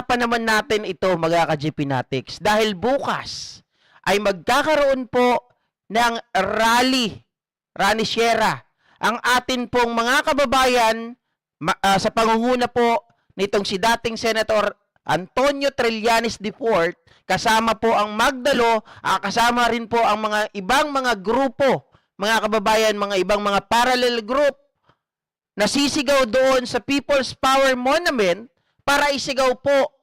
pag-uusapan naman natin ito, mga ka-GP Natics, dahil bukas ay magkakaroon po ng Rally Sierra. Ang atin pong mga kababayan sa pangunguna po nitong si dating Senator Antonio Trillanes IV, kasama po ang Magdalo, kasama rin po ang mga ibang mga grupo, mga kababayan, mga ibang mga parallel group, nasisigaw doon sa People's Power Monument para isigaw po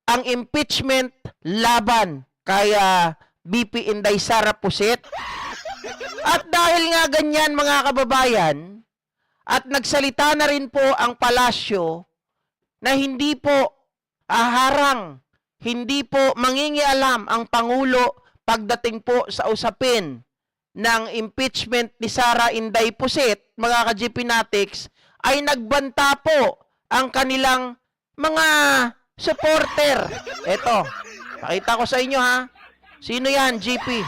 ang impeachment laban kay BP Inday Sara Puset. At dahil nga ganyan, mga kababayan, at nagsalita na rin po ang palasyo na hindi po aharang, hindi po mangingialam ang Pangulo pagdating po sa usapin ng impeachment ni Sara Inday Puset, mga ka-GP Natics, ay nagbanta po ang kanilang mga supporter. Eto, pakita ko sa inyo ha. Sino yan, GP?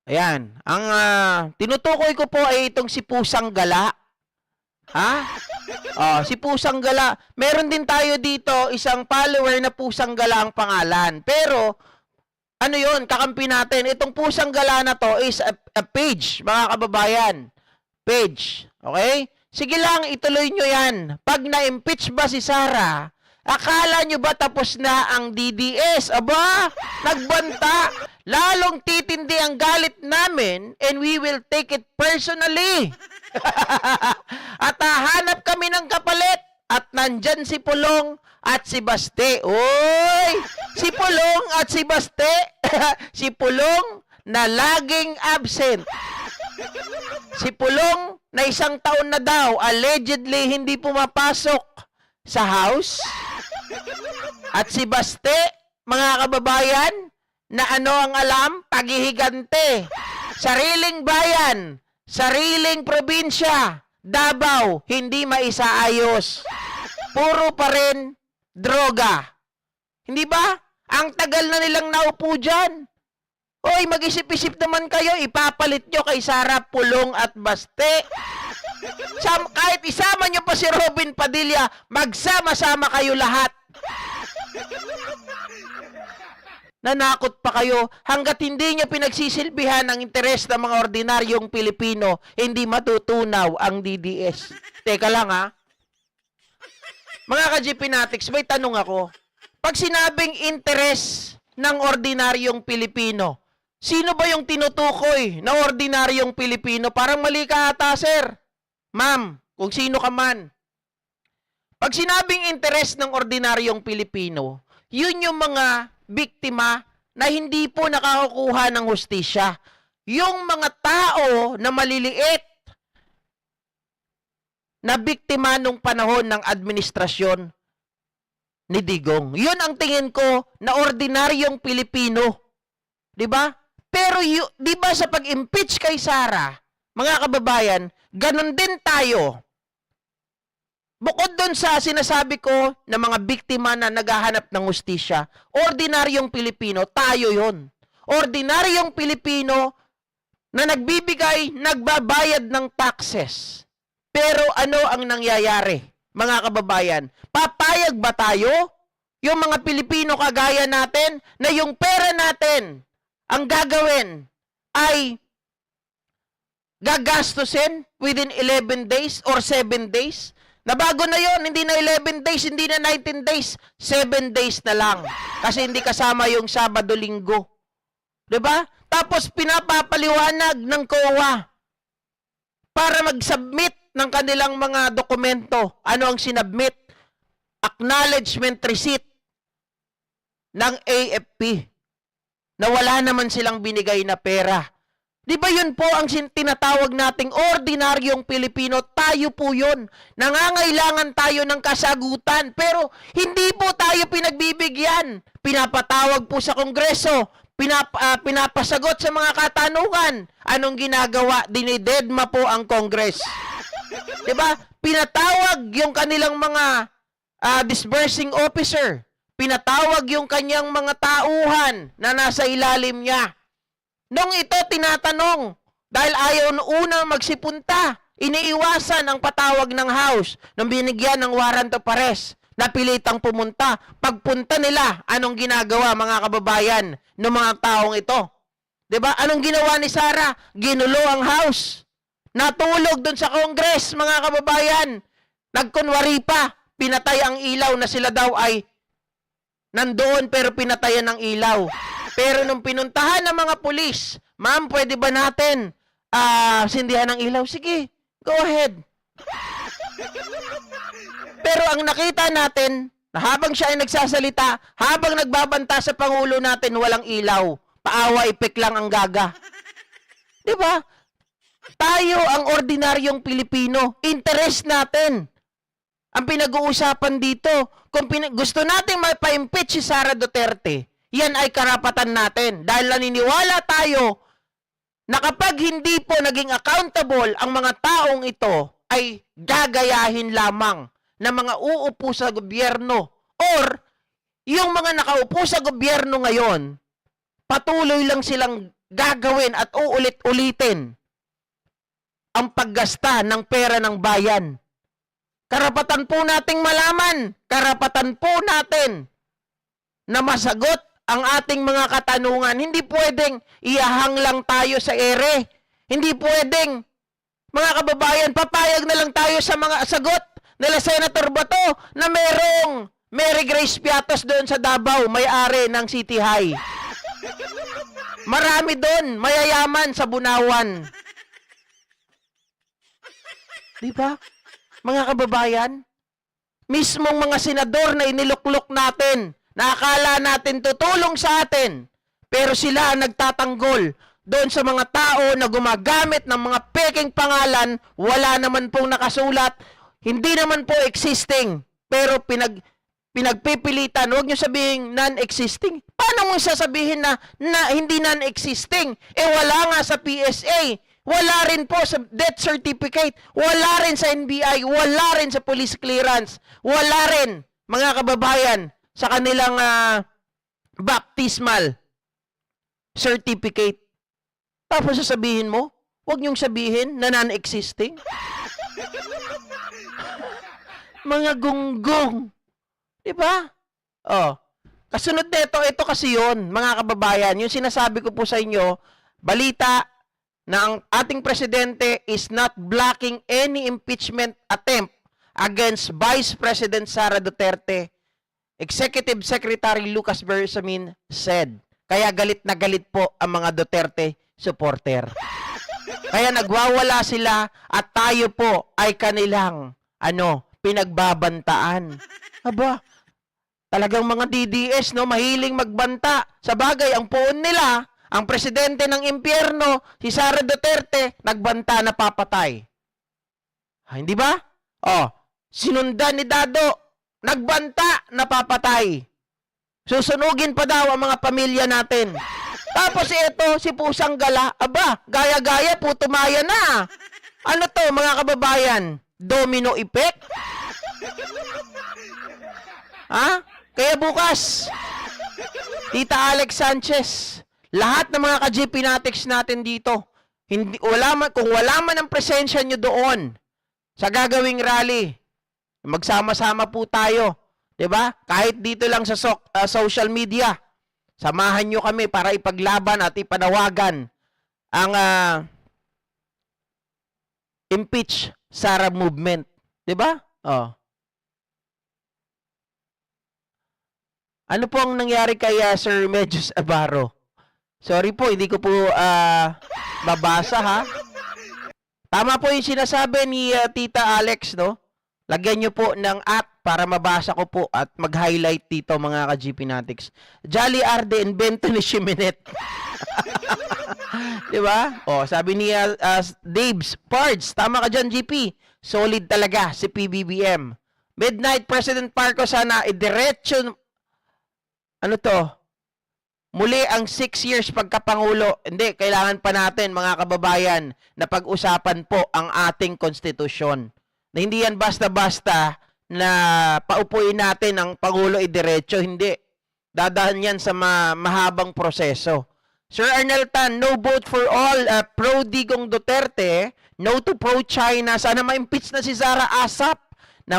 Ayan. Ang tinutukoy ko po ay itong si Pusang Gala. Ha? Si Pusang Gala. Meron din tayo dito isang follower na Pusang Gala ang pangalan. Pero, ano yun? Kakampi natin. Itong Pusang Gala na to is a page, mga kababayan. Page. Okay? Sige lang, ituloy nyo yan. Pag na-impeach ba si Sara, akala nyo ba tapos na ang DDS? Aba, nagbanta. Lalong titindi ang galit namin and we will take it personally. At hahanap kami ng kapalit. At nandyan si Pulong at si Baste. Uy! Si Pulong at si Baste. Si Pulong na laging absent. Si Pulong na isang taon na daw allegedly hindi pumapasok sa house. At si Baste, mga kababayan, na ano ang alam? Paghihigante. Sariling bayan, sariling probinsya, Davao, hindi maisaayos. Puro pa rin droga. Hindi ba? Ang tagal na nilang naupo dyan. Hoy, mag-isip-isip naman kayo, ipapalit nyo kay Sara, Pulong at Baste. Kahit isama nyo pa si Robin Padilla, magsama-sama kayo lahat. Nanakot pa kayo hanggat hindi nyo pinagsisilbihan ang interes ng mga ordinaryong Pilipino, hindi matutunaw ang DDS. Teka lang ha. Mga ka-GP Natics, may tanong ako. Pag sinabing interes ng ordinaryong Pilipino, sino ba yung tinutukoy na ordinaryong Pilipino? Parang mali ka ata, sir. Ma'am, kung sino ka man. Pag sinabing interes ng ordinaryong Pilipino, yun yung mga biktima na hindi po nakakukuha ng hustisya. Yung mga tao na maliliit na biktima nung panahon ng administrasyon ni Digong. Yun ang tingin ko na ordinaryong Pilipino. 'Di ba? Pero 'di ba sa pag-impeach kay Sara, mga kababayan, ganun din tayo. Bukod doon sa sinasabi ko na mga biktima na naghahanap ng hustisya, ordinaryong Pilipino, tayo yon. Ordinaryong Pilipino na nagbibigay, nagbabayad ng taxes. Pero ano ang nangyayari, mga kababayan? Papayag ba tayo? Yung mga Pilipino kagaya natin, na yung pera natin, ang gagawin ay gagastusin within 11 days or 7 days? Na bago na yon, hindi na 11 days, hindi na 19 days, 7 days na lang. Kasi hindi kasama yung Sabado-Linggo. 'Di ba? Tapos pinapapaliwanag ng COA para mag-submit ng kanilang mga dokumento. Ano ang sinubmit? Acknowledgement receipt ng AFP na wala naman silang binigay na pera. Di ba yun po ang tinatawag nating ordinaryong Pilipino? Tayo po yun. Nangangailangan tayo ng kasagutan. Pero hindi po tayo pinagbibigyan. Pinapatawag po sa Kongreso. Pinapasagot sa mga katanungan. Anong ginagawa? Dinidedma po ang Kongres. Di ba? Pinatawag yung kanilang mga disbursing officer. Pinatawag yung kanyang mga tauhan na nasa ilalim niya. Nung ito tinatanong, dahil ayaw na unang magsipunta Iniiwasan ang patawag ng House nung binigyan ng warrant of arrest. Napilitang pumunta. Pagpunta nila, anong ginagawa mga kababayan ng mga taong ito? 'Di ba? Anong ginawa ni Sara? Ginulo ang House. Natulog doon sa Congress, mga kababayan. Nagkunwari pa, pinatay ang ilaw na sila daw ay nandoon pero pinatayan ng ilaw. Pero nung pinuntahan ng mga pulis, ma'am, pwede ba natin sindihan ng ilaw? Sige, go ahead. Pero ang nakita natin, na habang siya ay nagsasalita, habang nagbabanta sa Pangulo natin, walang ilaw. Paawa, ipek lang ang gaga. Di ba? Tayo ang ordinaryong Pilipino. Interest natin. Ang pinag-uusapan dito, kung gusto natin mapa-impeach si Sara Duterte, yan ay karapatan natin. Dahil naniniwala tayo na kapag hindi po naging accountable ang mga taong ito, ay gagayahin lamang na mga uupo sa gobyerno or yung mga nakaupo sa gobyerno ngayon, patuloy lang silang gagawin at uulit-ulitin ang paggasta ng pera ng bayan. Karapatan po nating malaman, karapatan po natin na masagot ang ating mga katanungan. Hindi pwedeng iahang lang tayo sa ere. Hindi pwedeng, mga kababayan, papayag na lang tayo sa mga sagot nila Senator Bato na merong Mary Grace Piatos doon sa Davao, may-ari ng City High. Marami doon, mayayaman sa Bunawan. Di ba? Mga kababayan, mismong mga senador na iniluklok natin, na akala natin tutulong sa atin, pero sila ang nagtatanggol doon sa mga tao na gumagamit ng mga peking pangalan, wala naman pong nakasulat, hindi naman po existing, pero pinagpipilitan. Huwag nyo sabihin non-existing. Paano mo sasabihin na hindi non-existing? Wala nga sa PSA. Wala rin po sa death certificate. Wala rin sa NBI. Wala rin sa police clearance. Wala rin, mga kababayan, sa kanilang baptismal certificate. Tapos sasabihin mo, huwag nyong sabihin na non-existing. Mga gunggong. Diba? Oh. Kasunod nito, ito kasi yun, mga kababayan, yung sinasabi ko po sa inyo, balita na ang ating presidente is not blocking any impeachment attempt against Vice President Sara Duterte. Executive Secretary Lucas Bersamin said. Kaya galit na galit po ang mga Duterte supporter. Kaya nagwawala sila at tayo po ay kanilang pinagbabantaan. Aba, talagang mga DDS, no, mahiling magbanta. Sa bagay, ang poon nila, ang presidente ng impyerno, si Sara Duterte, nagbanta na papatay. Hindi ba? Sinundan ni Dado, nagbanta na papatay. Susunugin pa daw ang mga pamilya natin. Tapos ito, si Pusang Gala, aba, gaya-gaya, putumaya na. Ano to, mga kababayan? Domino effect? Ha? Kaya bukas, Tita Alex Sanchez, lahat ng mga ka-GP Natics natin dito, kung wala man ang presensya nyo doon sa gagawing rally, magsama-sama po tayo. 'Di ba? Kahit dito lang sa social media, samahan nyo kami para ipaglaban at ipanawagan ang impeach Sara movement. 'Di ba? Ano po ang nangyari kay Sir Medios Abaro? Sorry po, hindi ko po babasa ha. Tama po yung sinasabi ni Tita Alex, no? Lagyan nyo po ng at para mabasa ko po at mag-highlight dito mga ka-GP Natics. Jolly Arde, invento ni Shimenet. Diba? Sabi ni Dave's Pards, tama ka dyan, GP. Solid talaga si PBBM. Midnight President Marcos sana idiretso. Ano to? Muli ang 6 years pagkapangulo. Hindi, kailangan pa natin mga kababayan na pag-usapan po ang ating konstitusyon. Na hindi yan basta-basta na paupuin natin ang Pangulo idiretso. Hindi. Dadahan yan sa mahabang proseso. Sir Arnel Tan, no vote for all pro Digong Duterte, No to pro-China. Sana ma-impeach na si Sara ASAP. Na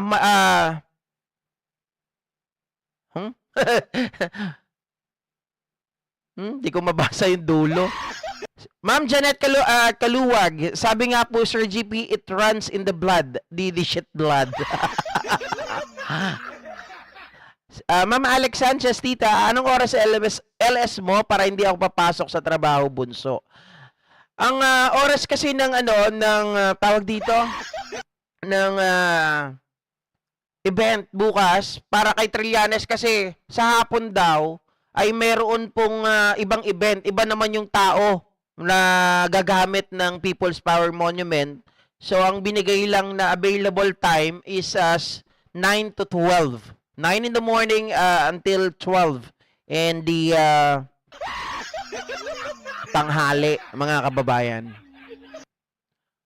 Di ko mabasa yung dulo. Ma'am Janet Kaluwag, sabi nga po, Sir GP, it runs in the blood. The shit blood. Ma'am Alex Sanchez, tita, anong oras sa LS mo para hindi ako papasok sa trabaho, bunso? Ang oras kasi ng tawag dito ng event bukas para kay Trillanes kasi sa hapon daw ay meron pong ibang event. Iba naman yung tao na gagamit ng People's Power Monument. So ang binigay lang na available time is 9 to 12. 9 in the morning until 12 and the tanghali, mga kababayan.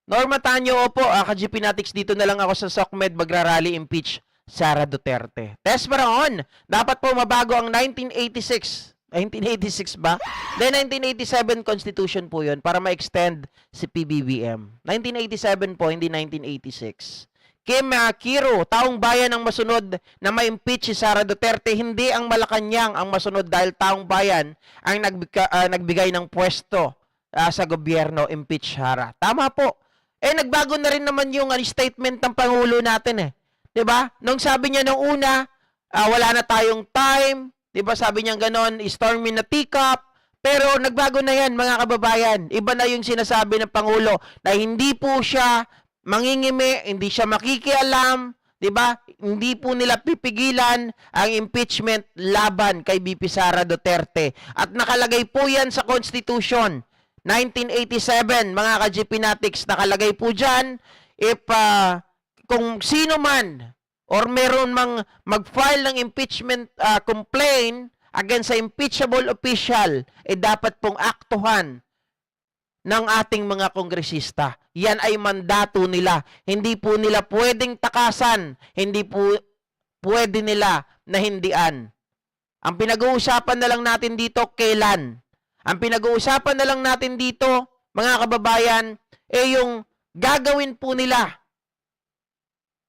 Norma Tanyo, opo, ka-GP Natics, dito na lang ako sa SOCMED magrarally impeach Sara Duterte. Test Paraon, dapat po mabago ang 1986. 1986 ba? Then 1987 Constitution po yun para ma-extend si PBBM. 1987 po, hindi 1986. Kim Kiro, taong bayan ang masunod na ma-impeach si Sara Duterte, hindi ang Malacanang ang masunod dahil taong bayan ang nagbigay ng pwesto sa gobyerno, impeach Sara. Tama po. Nagbago na rin naman yung statement ng Pangulo natin eh. 'Di ba? Nung sabi niya nung una, wala na tayong time, 'di ba? Sabi niya gano'n, stormy na teacup. Pero nagbago na 'yan, mga kababayan. Iba na yung sinasabi ng Pangulo na hindi po siya mangingimi, hindi siya makikialam, 'di ba? Hindi po nila pipigilan ang impeachment laban kay BP Sara Duterte. At nakalagay po 'yan sa Constitution. 1987, mga ka-GP Natics, nakalagay po dyan, if kung sino man or meron mang mag-file ng impeachment complaint against sa impeachable official, dapat pong aktuhan ng ating mga kongresista. Yan ay mandato nila. Hindi po nila pwedeng takasan, hindi po pwede nila na hindian. Ang pinag-uusapan na lang natin dito, kailan? Ang pinag-uusapan na lang natin dito, mga kababayan, yung gagawin po nila.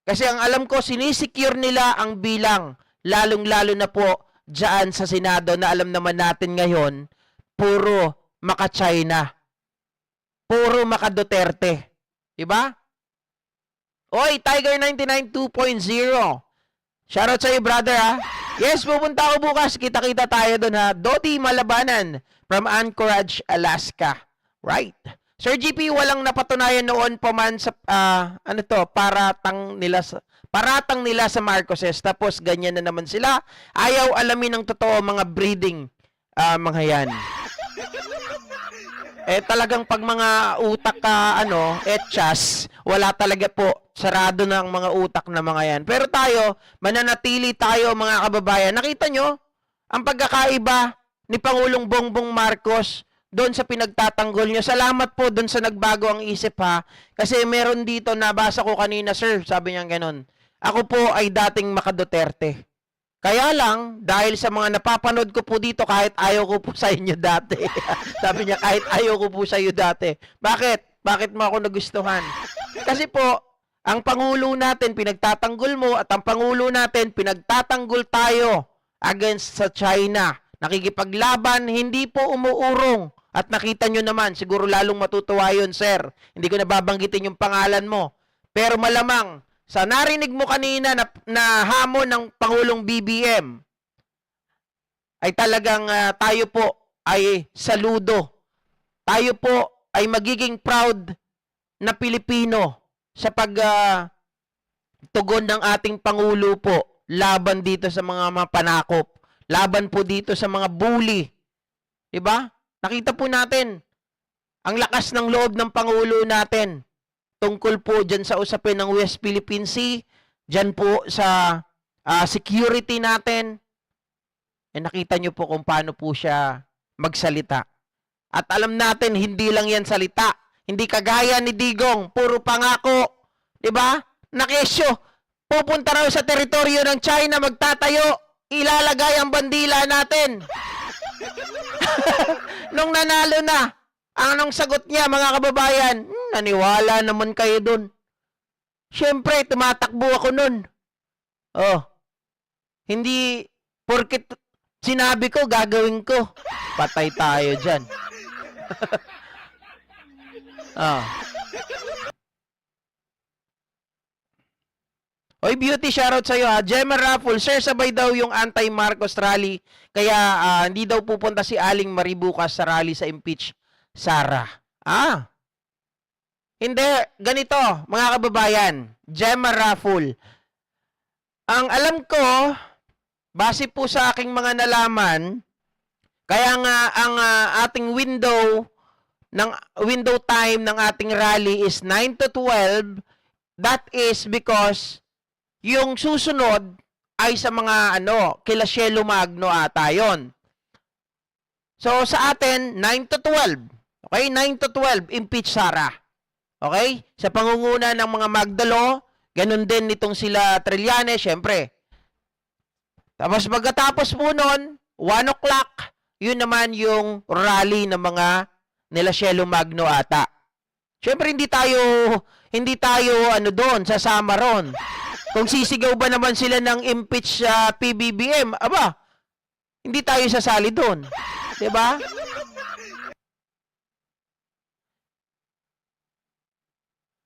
Kasi ang alam ko, sinisecure nila ang bilang, lalong-lalo na po dyan sa Senado na alam naman natin ngayon, puro maka-China. Puro maka-Duterte. Diba? Oy, Tiger 99 2.0. Shoutout sa iyo, brother, ha? Yes, pupunta ako bukas. Kita-kita tayo doon, ha? Doti Malabanan from Anchorage, Alaska. Right. Sir GP, walang napatunayan noon pa man sa, paratang nila sa Marcoses. Tapos, ganyan na naman sila. Ayaw alamin ng totoo mga breeding, mga yan. Talagang pag mga utak etchas, wala talaga po. Sarado na ang mga utak na mga yan. Pero tayo, mananatili tayo, mga kababayan. Nakita nyo, ang pagkakaiba ni Pangulong Bongbong Marcos doon sa pinagtatanggol nyo. Salamat po doon sa nagbago ang isip, ha. Kasi meron dito, nabasa ko kanina, sir, sabi niya ganon. Ako po ay dating maka-Duterte. Kaya lang, dahil sa mga napapanood ko po dito, kahit ayaw ko po sa inyo dati. Sabi niya, kahit ayaw ko po sa iyo dati. Bakit? Bakit mo ako nagustuhan? Kasi po, ang Pangulo natin, pinagtatanggol mo, at ang Pangulo natin, pinagtatanggol tayo against sa China. Nakikipaglaban, hindi po umuurong. At nakita nyo naman, siguro lalong matutuwa yun, sir. Hindi ko nababanggitin yung pangalan mo. Pero malamang, sa narinig mo kanina na hamon ng Pangulong BBM, ay talagang tayo po ay saludo. Tayo po ay magiging proud na Pilipino sa pagtugon ng ating Pangulo po laban dito sa mga panakop, laban po dito sa mga bully. Diba? Nakita po natin ang lakas ng loob ng Pangulo natin tungkol po dyan sa usapin ng West Philippine Sea, dyan po sa security natin. Nakita nyo po kung paano po siya magsalita. At alam natin, hindi lang yan salita. Hindi kagaya ni Digong, puro pangako. Diba? Nakesyo, pupunta raw sa teritoryo ng China, magtatayo, ilalagay ang bandila natin. Nung nanalo na, anong sagot niya, mga kababayan? naniwala naman kayo dun. Siyempre, tumatakbo ako nun. Oh. Hindi, porket sinabi ko, gagawin ko. Patay tayo dyan. Ah. Oy, beauty, shoutout sa'yo ha. Gemma Raffle, sir, sabay daw yung anti-Marcos rally. Kaya hindi daw pupunta si Aling Marie bukas sa rally sa impeach Sara. Ah. Hindi, ganito, mga kababayan. Gemma Raffle. Ang alam ko, base po sa aking mga nalaman, kaya nga ang ating window time ng ating rally is 9 to 12. That is because yung susunod ay sa mga kila Cielo Magno ata yon. So sa atin 9 to 12. Okay, 9 to 12 impeach Sara. Okay? Sa pangunguna ng mga Magdalo, ganun din nitong sila Trillanes, syempre. Tapos pagkatapos po nun, 1 o'clock, yun naman yung rally ng mga nila Cielo Magno ata. Syempre hindi tayo doon, sasama ron. Kung sisigaw ba naman sila ng impeach sa PBBM, aba, hindi tayo sasali doon. 'Di ba?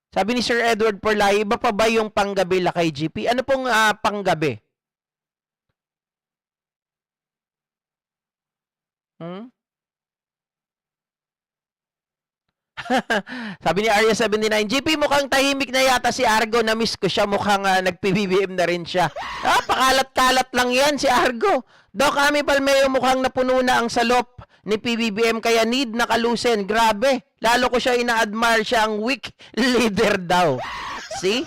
Sabi ni Sir Edward Porlay, iba pa ba yung panggabi kay GP? Ano pong panggabi? Sabi ni Arya79, GP mukhang tahimik na yata si Argo, na-miss ko siya, mukhang nag-PBBM na rin siya. Pakalat-kalat lang yan si Argo. Doc Ami Palmeo, mukhang napuno na ang salop ni PBBM kaya need na kalusin. Grabe, lalo ko siya ina-admire, siya ang weak leader daw. See?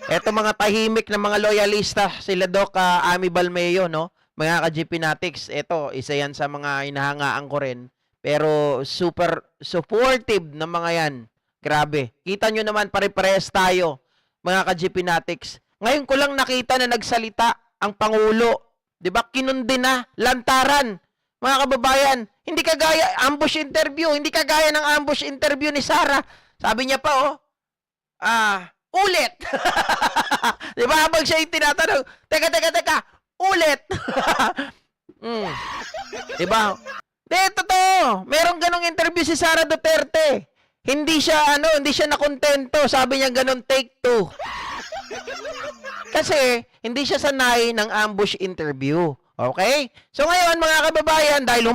Eto mga tahimik na mga loyalista, sila Doc Ami Balmeo, no? Mga ka-GP Natics, eto, isa yan sa mga inahangaan ko rin. Pero super supportive na mga yan. Grabe. Kita nyo naman, pare-pares tayo, mga ka-GP Natics. Ngayon ko lang nakita na nagsalita ang Pangulo. Diba? Kinundi na, lantaran. Mga kababayan, hindi kagaya ambush interview, hindi kagaya ng ambush interview ni Sara. Sabi niya pa, ulit. Diba? Habang siya yung tinatanong, teka, ulit. Diba? Totoo. Merong ganong interview si Sara Duterte. Hindi siya nakontento. Sabi niya ganon, take 2. Kasi hindi siya sanay ng ambush interview. Okay? So ngayon mga kababayan, dahil